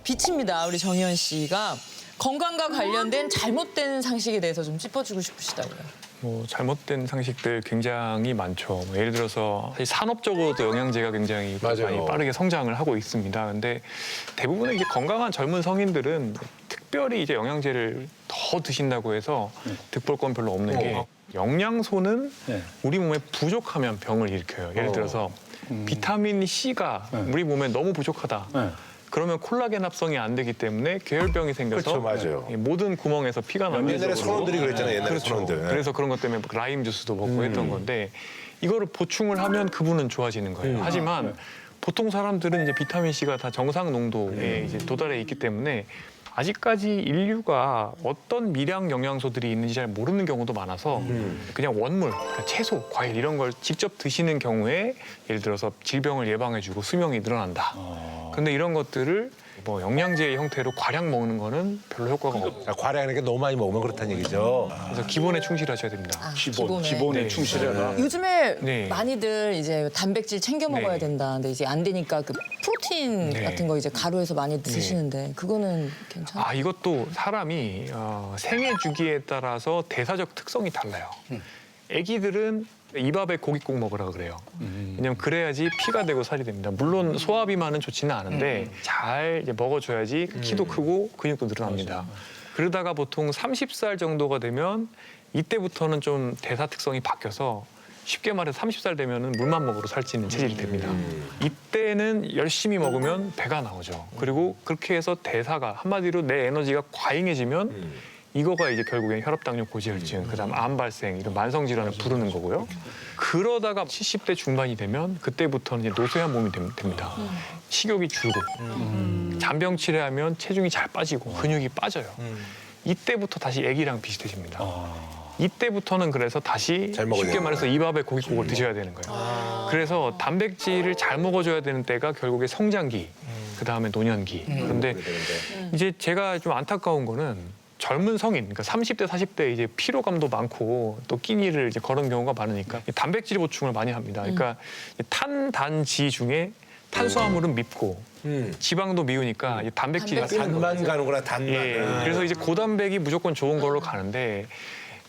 빛입니다. 우리 정희원 씨가 건강과 관련된 잘못된 상식에 대해서 좀 짚어주고 싶으시다고요. 뭐 잘못된 상식들 굉장히 많죠. 뭐 예를 들어서 사실 산업적으로도 영양제가 굉장히 많이 빠르게 성장을 하고 있습니다. 근데 대부분의 이제 건강한 젊은 성인들은 특별히 이제 영양제를 더 드신다고 해서 득볼 건 별로 없는 게 영양소는 우리 몸에 부족하면 병을 일으켜요. 예를 들어서 비타민 C가 우리 몸에 너무 부족하다. 그러면 콜라겐 합성이 안 되기 때문에 괴혈병이 생겨서 그렇죠, 맞아요. 모든 구멍에서 피가 나는 옛날에 선원들이 그랬잖아요. 옛날에 그렇죠. 선원들. 그래서 그런 것 때문에 라임 주스도 먹고 했던 건데 이거를 보충을 하면 그분은 좋아지는 거예요. 하지만 보통 사람들은 이제 비타민 C가 다 정상 농도에 이제 도달해 있기 때문에 아직까지 인류가 어떤 미량 영양소들이 있는지 잘 모르는 경우도 많아서 그냥 원물, 그러니까 채소, 과일 이런 걸 직접 드시는 경우에 예를 들어서 질병을 예방해주고 수명이 늘어난다. 그런데 이런 것들을 뭐 영양제 형태로 과량 먹는 거는 별로 효과가 없고 과량하니까 너무 많이 먹으면 그렇다는 얘기죠. 그래서 기본에 충실하셔야 됩니다. 기본에 네. 충실해라. 요즘에 네. 많이들 이제 단백질 챙겨 먹어야 네. 된다. 근데 이제 안 되니까 그 프로틴 네. 같은 거 이제 가루해서 많이 드시는데 그거는 괜찮아요? 아 이것도 사람이 생애 주기에 따라서 대사적 특성이 달라요. 아기들은 입 앞에 고기 꼭 먹으라 그래요. 왜냐면 그래야지 피가 되고 살이 됩니다. 물론 소화 비만은 좋지는 않은데 잘 이제 먹어줘야지 키도 크고 근육도 늘어납니다. 그러다가 보통 30살 정도가 되면 이때부터는 좀 대사 특성이 바뀌어서 쉽게 말해서 30살 되면은 물만 먹으러 살 수 있는 체질이 됩니다. 이때는 열심히 먹으면 배가 나오죠. 그리고 그렇게 해서 대사가 한마디로 내 에너지가 과잉해지면 이거가 이제 결국엔 혈압당뇨 고지혈증, 그다음 암 발생 이런 만성 질환을 부르는 거고요. 그러다가 70대 중반이 되면 그때부터는 이제 노쇠한 몸이 됩니다. 식욕이 줄고 잔병 치레하면 체중이 잘 빠지고 근육이 빠져요. 이때부터 다시 아기랑 비슷해집니다. 이때부터는 그래서 다시 잘 먹어야 쉽게 되는 말해서 입 앞에 고깃국을 드셔야 되는 거예요. 그래서 단백질을 잘 먹어줘야 되는 때가 결국에 성장기, 그다음에 노년기. 그런데 이제 제가 좀 안타까운 거는 젊은 성인, 그러니까 30대, 40대 이제 피로감도 많고 또 끼니를 이제 거는 경우가 많으니까 단백질 보충을 많이 합니다. 그러니까 탄단지 중에 탄수화물은 밉고 지방도 미우니까 이 단백질이 단만 가는구나, 단만. 예, 그래서 이제 고단백이 무조건 좋은 걸로 가는데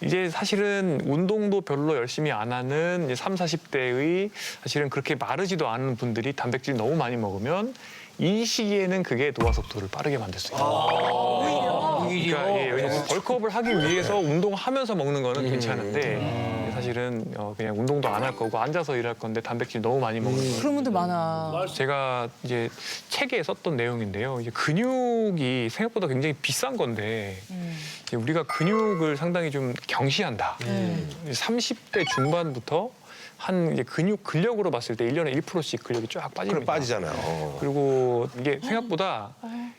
이제 사실은 운동도 별로 열심히 안 하는 이제 30, 40대의 사실은 그렇게 마르지도 않은 분들이 단백질 너무 많이 먹으면 이 시기에는 그게 노화 속도를 빠르게 만들 수 있어요. 그러니까 예, 왜냐면 벌크업을 하기 위해서 운동하면서 먹는 거는 괜찮은데 사실은 그냥 운동도 안 할 거고 앉아서 일할 건데 단백질 너무 많이 먹는 그런 분들 많아. 제가 이제 책에 썼던 내용인데요. 이제 근육이 생각보다 굉장히 비싼 건데 이제 우리가 근육을 상당히 좀 경시한다. 30대 중반부터 한 이제 근력으로 봤을 때 1년에 1%씩 근력이 쫙 빠집니다. 그럼 빠지잖아요. 그리고 이게 생각보다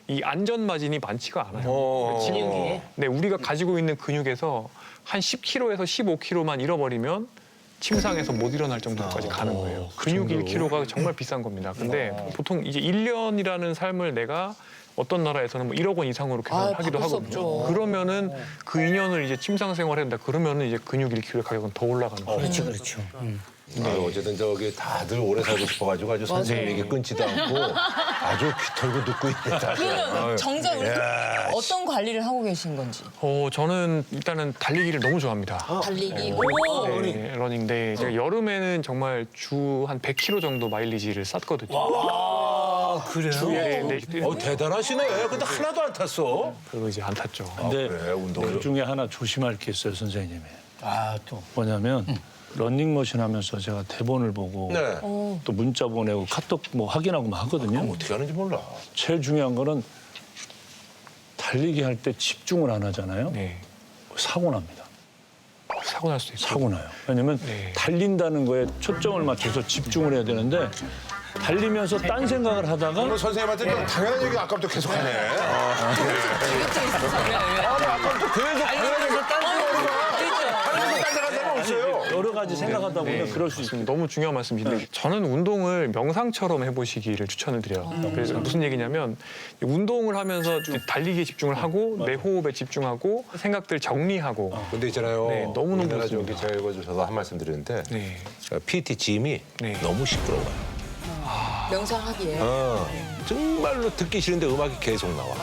이 안전 마진이 많지가 않아요. 근육이? 네, 우리가 가지고 있는 근육에서 한 10kg에서 15kg만 잃어버리면 침상에서 못 일어날 정도까지 가는 거예요. 근육 1kg가 정말 비싼 겁니다. 근데 보통 이제 1년이라는 삶을 내가 어떤 나라에서는 뭐 1억 원 이상으로 계산하기도 바꿀 수 하거든요. 없죠. 그러면은 그 2년을 이제 침상 생활한다. 그러면은 이제 근육 1kg 가격은 더 올라가는 거예요. 그렇죠. 어쨌든 저기 다들 오래 살고 싶어가지고 아주 선생님 얘기 끊지도 않고 아주 귀 털고 듣고 있다. 그러면 정작 우리 어떤 관리를 하고 계신 건지. 저는 일단은 달리기를 너무 좋아합니다. 달리기. 오. 네, 러닝데 제가 여름에는 정말 주 한 100km 정도 마일리지를 쌌거든요. 아, 그래요? 네, 네. 대단하시네. 근데 하나도 안 탔어. 그리고 이제 안 탔죠. 근데 그래, 운동을. 그 중에 하나 조심할 게 있어요, 선생님이. 아, 또. 뭐냐면 런닝머신 하면서 제가 대본을 보고 네. 또 문자 보내고 카톡 뭐 확인하고 막 하거든요. 어떻게 하는지 몰라. 제일 중요한 거는 달리기 할 때 집중을 안 하잖아요. 네. 사고 납니다. 사고 날 수도 있고. 사고 나요. 왜냐면 네. 달린다는 거에 초점을 맞춰서 집중을 해야 되는데 달리면서 딴 생각을 하다가 오늘 선생님한테 좀 당연한 얘기 아까부터 계속하네. 자격증 있으시면. 아까부터 계속 당연한 얘기 딴데 간다는 없어요. 여러 가지 생각하다 보면 그럴 수 있습니다. 너무 중요한 말씀이신데 저는 운동을 명상처럼 해보시기를 추천을 드려요. 그래서 무슨 얘기냐면 운동을 하면서 달리기에 집중을 하고 내 호흡에 집중하고 생각들 정리하고 근데 있잖아요. 네, 너무너무 우리나라 좋습니다. 저기 제가 읽어주셔서 한 말씀 드리는데 네. PT 짐이 네. 너무 시끄러워요. 명상하기에. 정말로 듣기 싫은데 음악이 계속 나와.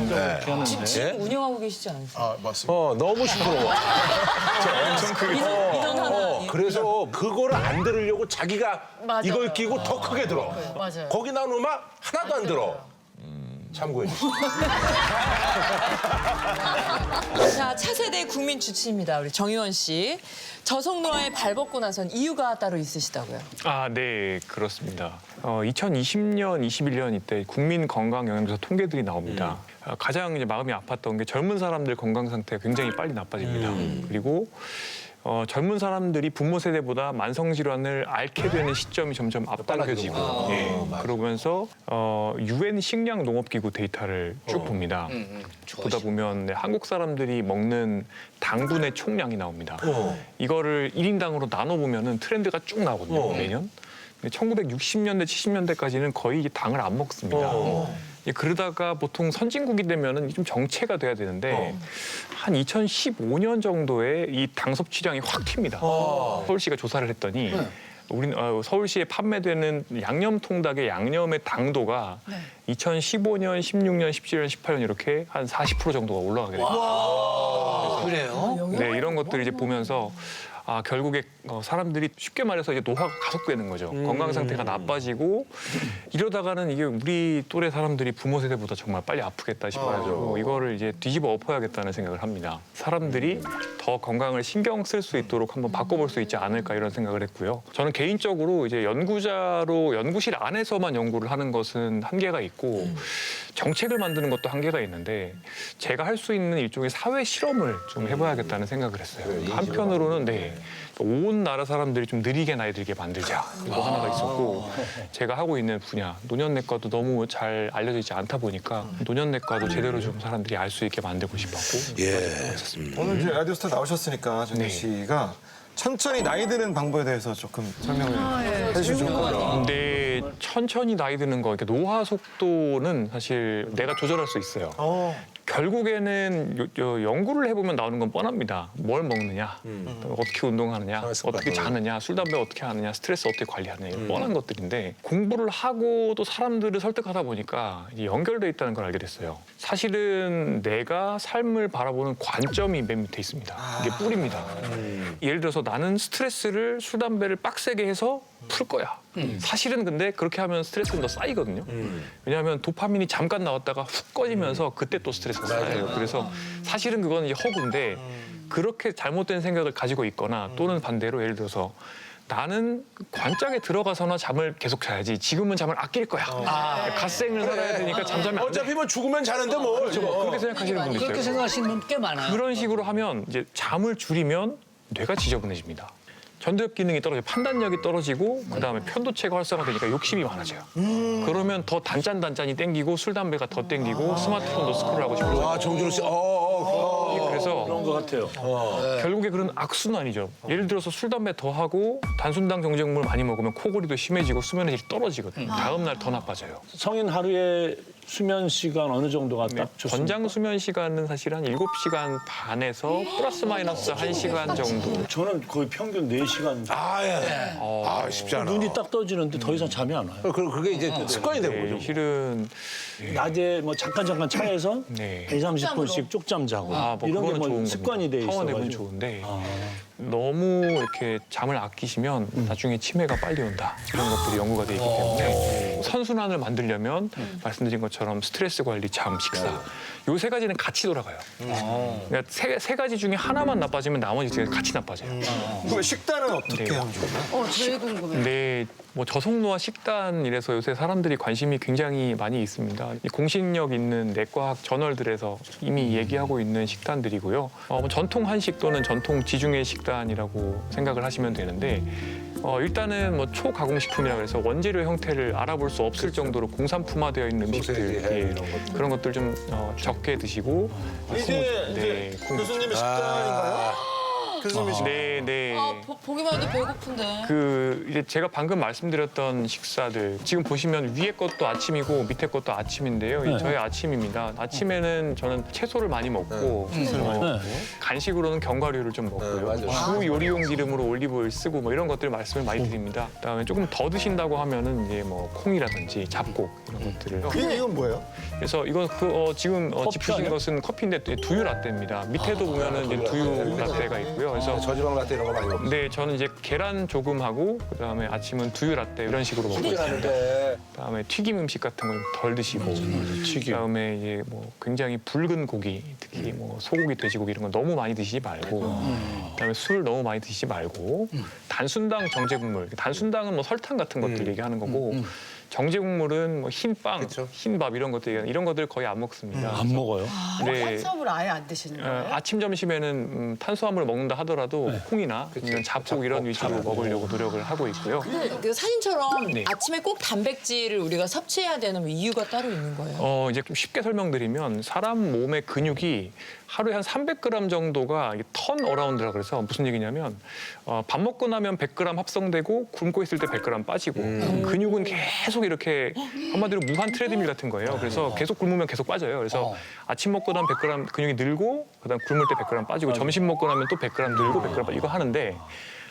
네. 지금 운영하고 계시지 않으세요? 아, 맞습니다. 너무 시끄러워. 엄청 크게 이전 하나 아니에요? 그래서 그거를 안 들으려고 자기가 맞아요. 이걸 끼고 더 크게 들어. 맞아요. 거기 나온 음악 하나도 안 들어. 참고해 주세요. 자, 차세대 국민 주치입니다. 우리 정의원 씨. 저속노화에 발벗고 나선 이유가 따로 있으시다고요? 아, 네, 그렇습니다. 2020년, 21년 이때 국민 건강 영양조사 통계들이 나옵니다. 가장 이제 마음이 아팠던 게 젊은 사람들 건강 상태가 굉장히 빨리 나빠집니다. 그리고 젊은 사람들이 부모 세대보다 만성 질환을 앓게 되는 시점이 점점 앞당겨지고, 그러면서 UN 식량 농업기구 데이터를 쭉 봅니다. 보다 보면 네, 한국 사람들이 먹는 당분의 총량이 나옵니다. 이거를 1인당으로 나눠보면 트렌드가 쭉 나오거든요, 매년. 1960년대, 70년대까지는 거의 당을 안 먹습니다. 그러다가 보통 선진국이 되면은 좀 정체가 돼야 되는데 한 2015년 정도에 이 당 섭취량이 확 튑니다. 서울시가 조사를 했더니 우리 서울시에 판매되는 양념 통닭의 양념의 당도가 2015년, 16년, 17년, 18년 이렇게 한 40% 정도가 올라가게 됩니다. 그래요? 네, 이런 것들을 이제 보면서 결국에 사람들이 쉽게 말해서 이제 노화가 가속되는 거죠. 건강 상태가 나빠지고 이러다가는 이게 우리 또래 사람들이 부모 세대보다 정말 빨리 아프겠다 싶어가지고 이거를 이제 뒤집어 엎어야겠다는 생각을 합니다. 사람들이 더 건강을 신경 쓸 수 있도록 한번 바꿔볼 수 있지 않을까 이런 생각을 했고요. 저는 개인적으로 이제 연구자로 연구실 안에서만 연구를 하는 것은 한계가 있고 정책을 만드는 것도 한계가 있는데 제가 할 수 있는 일종의 사회 실험을 좀 해봐야겠다는 생각을 했어요. 한편으로는 온 나라 사람들이 좀 느리게 나이 들게 만들자 이거 하나가 있었고 제가 하고 있는 분야 노년내과도 너무 잘 알려져 있지 않다 보니까 노년내과도 제대로 좀 사람들이 알 수 있게 만들고 싶었고 오늘 이제 라디오스타 나오셨으니까 정현 씨가 천천히 나이 드는 방법에 대해서 조금 설명을 해주시면 좋을 것 같아요. 근데 천천히 나이 드는 거, 이렇게 노화 속도는 사실 내가 조절할 수 있어요. 결국에는 연구를 해보면 나오는 건 뻔합니다. 뭘 먹느냐, 어떻게 운동하느냐, 어떻게 자느냐, 술, 담배 어떻게 하느냐, 스트레스 어떻게 관리하느냐 이런 뻔한 것들인데 공부를 하고 또 사람들을 설득하다 보니까 이제 연결돼 있다는 걸 알게 됐어요. 사실은 내가 삶을 바라보는 관점이 맨 밑에 있습니다. 이게 뿌리입니다. 예를 들어서 나는 스트레스를 술, 담배를 빡세게 해서 풀 거야. 사실은 근데 그렇게 하면 스트레스는 더 쌓이거든요. 왜냐하면 도파민이 잠깐 나왔다가 훅 꺼지면서 그때 또 스트레스가 쌓여요. 그래서 사실은 그건 이제 허구인데 그렇게 잘못된 생각을 가지고 있거나 또는 반대로 예를 들어서 나는 관짝에 들어가서나 잠을 계속 자야지 지금은 잠을 아낄 거야. 갓생을 살아야 되니까 잠자면 안 돼. 어차피 뭐 죽으면 자는데 뭘. 그렇게 생각하시는 분도 그렇게 있어요. 생각하시는 분 꽤 많아요. 그런 식으로 하면 이제 잠을 줄이면 뇌가 지저분해집니다. 전두엽 기능이 떨어져 판단력이 떨어지고 그다음에 편도체가 활성화되니까 욕심이 많아져요. 그러면 더 단짠단짠이 땡기고 술, 담배가 더 땡기고 스마트폰도 스크롤하고 싶어요. 정준호 씨. 그래서 그런 것 같아요. 결국에 그런 악순환이죠. 예를 들어서 술, 담배 더 하고 단순당 정제물 많이 먹으면 코골이도 심해지고 수면의 질이 떨어지거든요. 다음 날 더 나빠져요. 성인 하루에 수면 시간 어느 정도가 딱 좋습니까? 권장 수면 시간은 사실 한 7시간 반에서 플러스 마이너스 1시간 정도. 저는 거의 평균 4시간. 쉽지 않아. 눈이 딱 떠지는데 더 이상 잠이 안 와요. 그게 이제 습관이 되고 네, 그죠. 실은 낮에 뭐 잠깐 차에서 네. 20-30분씩 쪽잠 자고 뭐 이런 게 그거는 뭐 좋은 습관이 돼 겁니다. 파워 냅은 있어가지고. 좋은데 너무 이렇게 잠을 아끼시면 나중에 치매가 빨리 온다. 이런 것들이 연구가 돼 있기 때문에 선순환을 만들려면 말씀드린 것처럼 스트레스 관리, 잠, 식사 요 세 가지는 같이 돌아가요. 그러니까 세 가지 중에 하나만 나빠지면 나머지 두 개 같이 나빠져요. 그럼 식단은 어떻게 네. 하면 좋나요? 제일 궁금해요. 근데 뭐 저속노화 식단이라서 요새 사람들이 관심이 굉장히 많이 있습니다. 이 공신력 있는 내과학 저널들에서 이미 얘기하고 있는 식단들이고요. 뭐 전통 한식 또는 전통 지중해 식단이라고 생각을 하시면 되는데 일단은 뭐 초가공식품이라고 해서 원재료 형태를 알아볼 수 없을 정도로 공산품화되어 있는 음식들 소세지, 햄 이런 그런 것들 좀 적게 드시고 이게 이제 교수님의 식단인가요? 교수님 씨. 네, 네. 아, 보기만 해도 배고픈데. 그 이제 제가 방금 말씀드렸던 식사들 지금 보시면 위에 것도 아침이고 밑에 것도 아침인데요. 네. 저희 아침입니다. 아침에는 저는 채소를 많이 먹고 네. 간식으로는 견과류를 좀 먹고요. 맞아요. 주 요리용 기름으로 올리브오일 쓰고 뭐 이런 것들 말씀을 많이 드립니다. 그다음에 조금 더 드신다고 하면은 이제 뭐 콩이라든지 잡곡 이런 것들을. 이건 뭐예요? 그래서 이거 지금 짚으신 아니야? 것은 커피인데 두유 라떼입니다. 밑에도 보면은 이제 두유 라떼가 있고요. 그래서 저지방 라떼 이런 거 많이 먹고. 네, 저는 이제 계란 조금 하고 그다음에 아침은 두유 라떼 이런 식으로 먹고 있습니다. 하는데 그다음에 튀김 음식 같은 건 덜 드시고 그다음에 이제 뭐 굉장히 붉은 고기 특히 뭐 소고기, 돼지고기 이런 거 너무 많이 드시지 말고 그다음에 술 너무 많이 드시지 말고 단순당 정제국물 단순당은 뭐 설탕 같은 것들 얘기하는 거고 정제국물은 뭐 흰빵, 그쵸. 흰밥 이런 것들 얘기하는 이런 것들 거의 안 먹습니다. 안 먹어요? 네. 탄수화물 아예 안 드시는 거예요? 아침 점심에는 탄수화물을 먹는다 하더라도 콩이나 아니면 잡곡 이런 위주로 먹으려고 노력을 하고 있고요. 그 사진처럼 네. 아침에 꼭 단백질을 우리가 섭취해야 되는 이유가 따로 있는 거예요. 이제 좀 쉽게 설명드리면 사람 몸의 근육이 하루에 한 300g 정도가 턴 어라운드라 그래서 무슨 얘기냐면 밥 먹고 나면 100g 합성되고 굶고 있을 때 100g 빠지고 근육은 계속 이렇게 한마디로 무한 트레드밀 같은 거예요. 그래서 계속 굶으면 계속 빠져요. 그래서 아침 먹고 나면 100g 근육이 늘고 그다음 굶을 때 100g 빠지고 점심 먹고 나면 또 100g 늘고 100g 빠지고 이거 하는데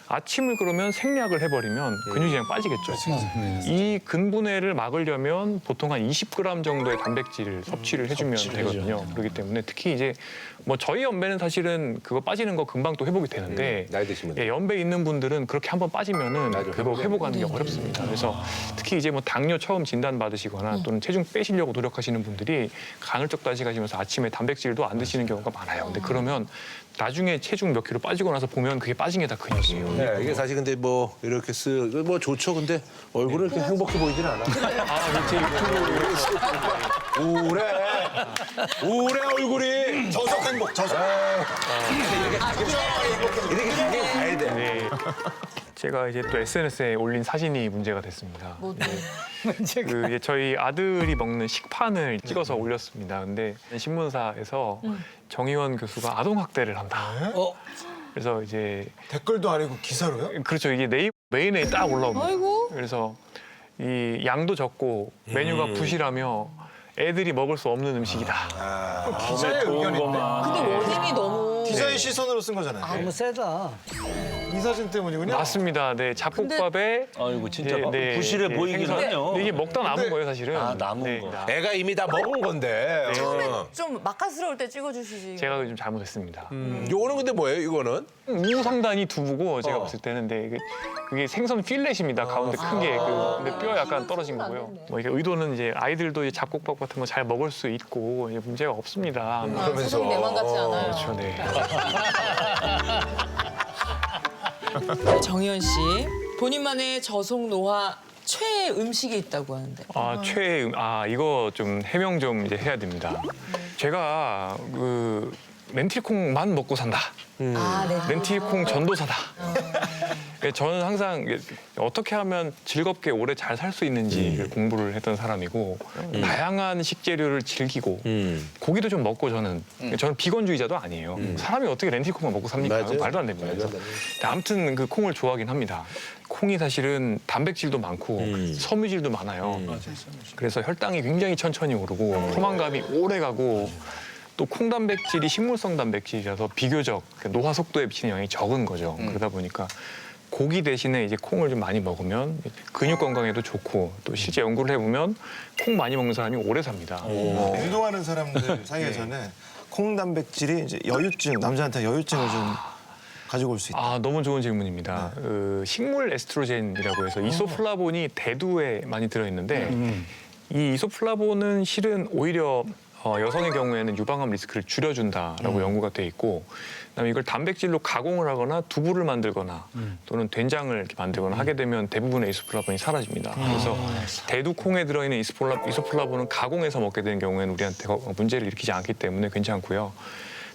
아침을 그러면 생략을 해버리면 근육이 그냥 빠지겠죠. 이 근분해를 막으려면 보통 한 20g 정도의 단백질을 섭취를 해주면 되거든요. 그렇기 때문에 특히 이제 뭐 저희 연배는 사실은 그거 빠지는 거 금방 또 회복이 되는데 나이 드시면 예, 연배 있는 분들은 그렇게 한번 빠지면은 맞아요. 그거 회복하는 게 어렵습니다. 그래서 특히 이제 뭐 당뇨 처음 진단 받으시거나 또는 체중 빼시려고 노력하시는 분들이 간헐적 다식하시면서 아침에 단백질도 안 드시는 경우가 많아요. 근데 그러면 나중에 체중 몇 킬로 빠지고 나서 보면 그게 빠진 게 다 근육이에요. 네, 이게 사실 근데 뭐 이렇게 뭐 좋죠. 근데 얼굴은 이렇게 행복해 보이진 않아. 제 유튜브 우울해 얼굴이. 저속 행복, 저속. 이렇게 가게 가야 돼. 네. 제가 이제 또 SNS에 올린 사진이 문제가 됐습니다. 그 이제 저희 아들이 먹는 식판을 찍어서 올렸습니다. 근데 신문사에서 정의원 교수가 아동 학대를 한다. 그래서 이제 댓글도 아니고 기사로요? 그렇죠. 이게 네이버 메인에 딱 올라옵니다. 아이고. 그래서 이 양도 적고 메뉴가 부실하며 애들이 먹을 수 없는 음식이다. 기자의 의견인데. 근데 원인이 너무 기자의 시선으로 쓴 거잖아요. 너무 세다. 이 사진 때문이군요. 맞습니다. 네, 잡곡밥에 아이고 진짜 네, 부실해 네, 보이긴 생선. 하네요. 근데 이게 먹다 남은 거예요, 사실은. 아, 남은 거. 애가 이미 다 먹은 건데. 좀 맛깔스러울 때 찍어주시지. 제가 좀 잘못했습니다. 요거는 근데 뭐예요? 이거는? 우상단이 두부고 제가 봤을 때는 근데 그게 생선 필렛입니다. 가운데 큰 게. 근데 뼈 약간 떨어진 거고요. 뭐 이게 의도는 이제 아이들도 이제 잡곡밥 같은 거 잘 먹을 수 있고 이제 문제가 없습니다. 세상이 내만 같지 않아요. 그렇죠, 네. 정의원 씨, 본인만의 저속 노화 최애 음식이 있다고 하는데. 최애 이거 좀 해명 좀 이제 해야 됩니다. 제가 그 렌틸콩만 먹고 산다. 네. 렌틸콩 전도사다. 저는 항상 어떻게 하면 즐겁게 오래 잘 살 수 있는지 공부를 했던 사람이고 다양한 식재료를 즐기고 고기도 좀 먹고 저는 비건주의자도 아니에요. 사람이 어떻게 렌틸콩만 먹고 삽니까? 맞아요. 말도 안 됩니다. 그래서 아무튼 그 콩을 좋아하긴 합니다. 콩이 사실은 단백질도 많고 섬유질도 많아요. 그래서 혈당이 굉장히 천천히 오르고 포만감이 오래 가고 또 콩단백질이 식물성 단백질이라서 비교적 노화 속도에 미치는 영향이 적은 거죠. 그러다 보니까 고기 대신에 이제 콩을 좀 많이 먹으면 근육 건강에도 좋고 또 실제 연구를 해보면 콩 많이 먹는 사람이 오래 삽니다. 운동하는 사람들 사이에서는 콩 단백질이 이제 여유증, 남자한테 여유증을 좀 가지고 올 수 있다. 너무 좋은 질문입니다. 식물 에스트로겐이라고 해서 이소플라본이 대두에 많이 들어있는데 이 이소플라본은 실은 오히려 여성의 경우에는 유방암 리스크를 줄여준다라고 연구가 돼 있고 그다음에 이걸 단백질로 가공을 하거나 두부를 만들거나 또는 된장을 이렇게 만들거나 하게 되면 대부분의 이소플라본이 사라집니다. 그래서 대두콩에 들어있는 이소플라본은 가공해서 먹게 되는 경우에는 우리한테 문제를 일으키지 않기 때문에 괜찮고요.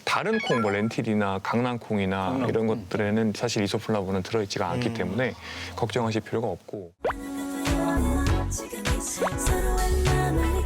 다른 콩, 뭐 렌틸이나 강낭콩이나 이런 것들에는 사실 이소플라본은 들어있지가 않기 때문에 걱정하실 필요가 없고. 지금 이 서로의 마음을